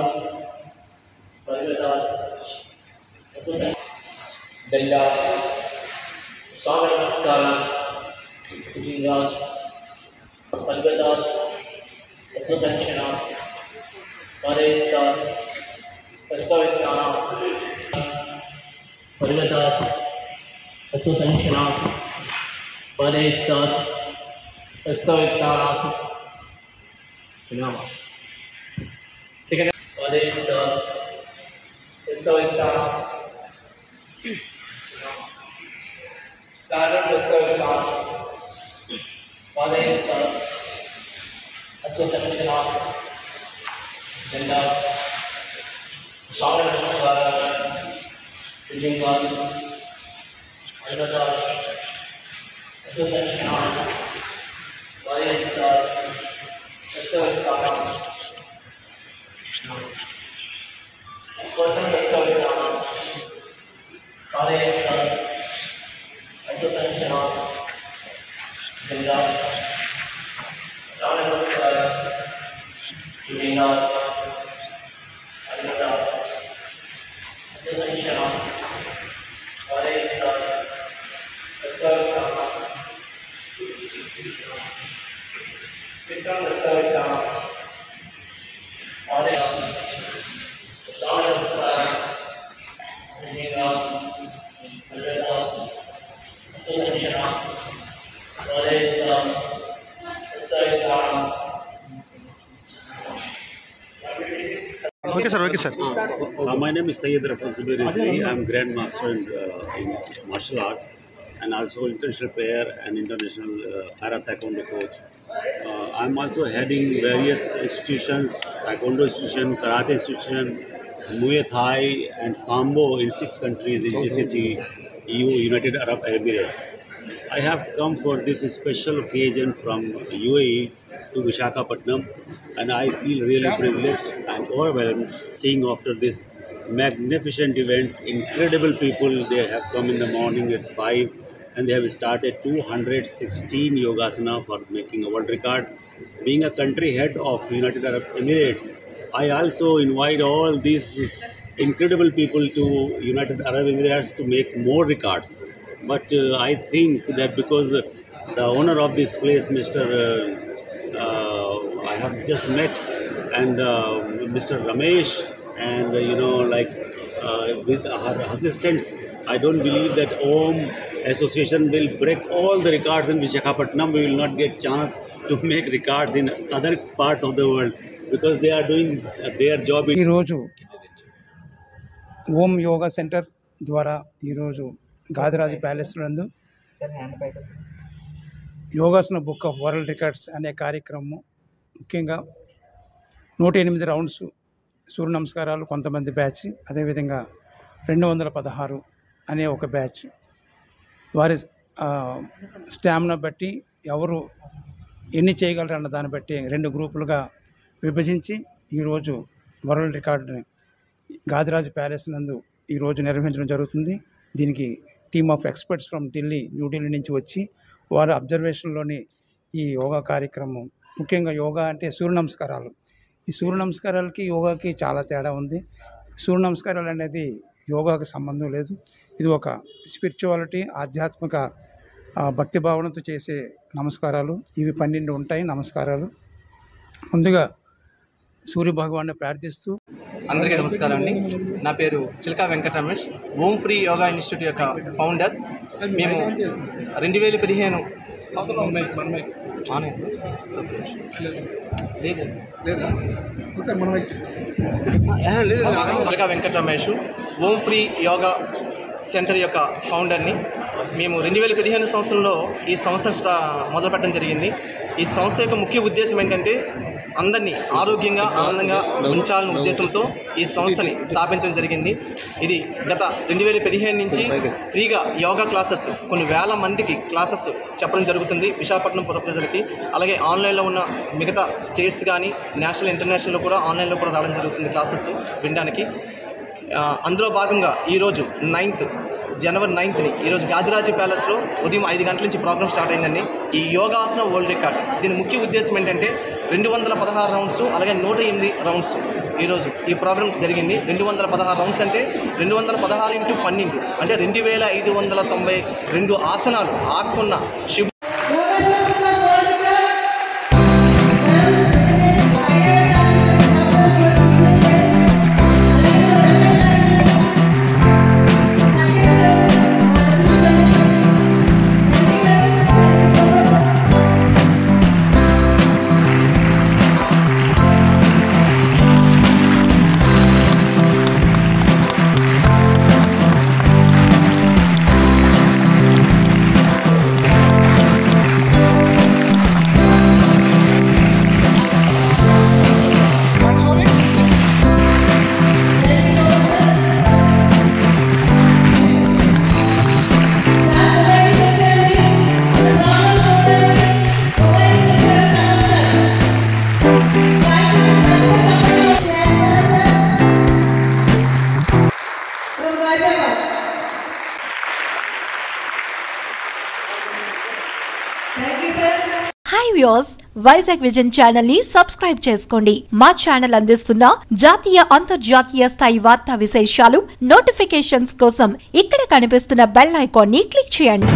Das, Bhagavatas, Dandas, Swanamaskaras, Bhujangas, Bhagavatas, Asvasankshyanas, Padestas, Astavittanas, Bhagavatas, Asvasankshyanas, Padestas, Astavittanas. Second, Padestas, Astavittanas. Third, Astavittanas, Padestas, Asvasankshyanas, Dandas, Swanamaskaras, Bhujangas, Bhagavatas, Asvasankshyanas, Padestas, Astavittanas. Fourth, Astavittanas, Padestas, Asvasankshyanas, Dandas, Swanamaskaras, Bhujangas, Bhagavatas, Asvasankshyanas, Padestas, Astavittanas. Fifth, Astavittanas, Padestas, Swanamaskaras, Bhujangas, Bhagavatas, Asvasankshyanas, Padestas, Astavittanas. Okay, sir. Okay, sir. My name is Sayyid Rafaz Zubair Rizvi. I am Grand Master in martial art and also international player and international para taekwondo coach. I am also heading various institutions, taekwondo institution, karate institution, Muay Thai and Sambo in 6 countries in GCC, EU, United Arab Emirates. I have come for this special occasion from UAE to Visakhapatnam, and I feel really privileged and overwhelmed seeing after this magnificent event. Incredible people, they have come in the morning at 5 and they have started 216 yogasana for making a world record. Being a country head of United Arab Emirates, I also invite all these incredible people to United Arab Emirates to make more records. But I think that because the owner of this place, I have just met, and Mr. Ramesh, and with her assistants, I don't believe that OM Association will break all the records in Visakhapatnam. We will not get chance to make records in other parts of the world because they are doing their job. ఈరోజు ఓం yoga centre ద్వారా ఈరోజు Gadiraju palace నందు yogasana book of world records అనే కార్యక్రమం, ముఖ్యంగా 108 rounds సూర్య నమస్కారాలు కొంతమంది batch, అదేవిధంగా 216 అనే ఒక బ్యాచ్, వారి స్టామినా బట్టి ఎవరు ఎన్ని చేయగలరు అన్న దాన్ని బట్టి 2 గ్రూపులుగా విభజించి ఈరోజు వరల్డ్ రికార్డుని గాదిరాజు ప్యాలెస్ నందు ఈరోజు నిర్వహించడం జరుగుతుంది. దీనికి team of experts from New Delhi నుంచి వచ్చి వారి అబ్జర్వేషన్లోని ఈ యోగా కార్యక్రమం, ముఖ్యంగా యోగా అంటే సూర్య నమస్కారాలు. ఈ సూర్య నమస్కారాలకి యోగాకి చాలా తేడా ఉంది. సూర్య నమస్కారాలు అనేది యోగాకి సంబంధం లేదు. ఇది ఒక స్పిరిచువాలిటీ, ఆధ్యాత్మిక భక్తి భావనతో చేసే నమస్కారాలు. ఇవి 12 ఉంటాయి నమస్కారాలు. ముందుగా సూర్య భగవాన్ని ప్రార్థిస్తూ. అందరికీ నమస్కారం అండి. నా పేరు చిల్కా వెంకట రమేష్, ఓం ఫ్రీ యోగా ఇన్స్టిట్యూట్ యొక్క ఫౌండర్. మేము 2015 చిల్కా వెంకట రమేష్ ఓం ఫ్రీ యోగా సెంటర్ యొక్క ఫౌండర్ని. మేము 2015 సంవత్సరంలో ఈ సంస్థ మొదలుపెట్టడం జరిగింది. ఈ సంస్థ యొక్క ముఖ్య ఉద్దేశం ఏంటంటే అందరినీ ఆరోగ్యంగా ఆనందంగా ఉంచాలనే ఉద్దేశంతో ఈ సంస్థని స్థాపించడం జరిగింది. ఇది గత 2015 నుంచి ఫ్రీగా యోగా క్లాసెస్ కొన్ని వేల మందికి క్లాసెస్ చెప్పడం జరుగుతుంది విశాఖపట్నం పుర ప్రజలకి. అలాగే ఆన్లైన్లో ఉన్న మిగతా స్టేట్స్ కానీ నేషనల్ ఇంటర్నేషనల్లో కూడా ఆన్లైన్లో కూడా రావడం జరుగుతుంది క్లాసెస్ వినడానికి. అందులో భాగంగా ఈరోజు జనవరి 9ని ఈరోజు గాదిరాజు ప్యాలెస్లో ఉదయం 5 గంటల నుంచి ప్రోగ్రామ్ స్టార్ట్ అయిందండి. ఈ యోగాసన వరల్డ్ రికార్డ్, దీని ముఖ్య ఉద్దేశం ఏంటంటే 216 రౌండ్స్ అలాగే 108 రౌండ్స్ ఈరోజు ఈ ప్రోగ్రామ్ జరిగింది. 216 రౌండ్స్ అంటే 216 × 12 అంటే 2592 ఆసనాలు ఆకున్న Shiva hi viewers, Vizag vision channel ని సబ్స్క్రైబ్ చేసుకోండి. మా ఛానల్ అందిస్తున్న జాతీయ అంతర్జాతీయ స్థాయి వార్తా విశేషాలు నోటిఫికేషన్స్ కోసం ఇక్కడ కనిపిస్తున్న బెల్ ఐకాన్ ని క్లిక్ చేయండి.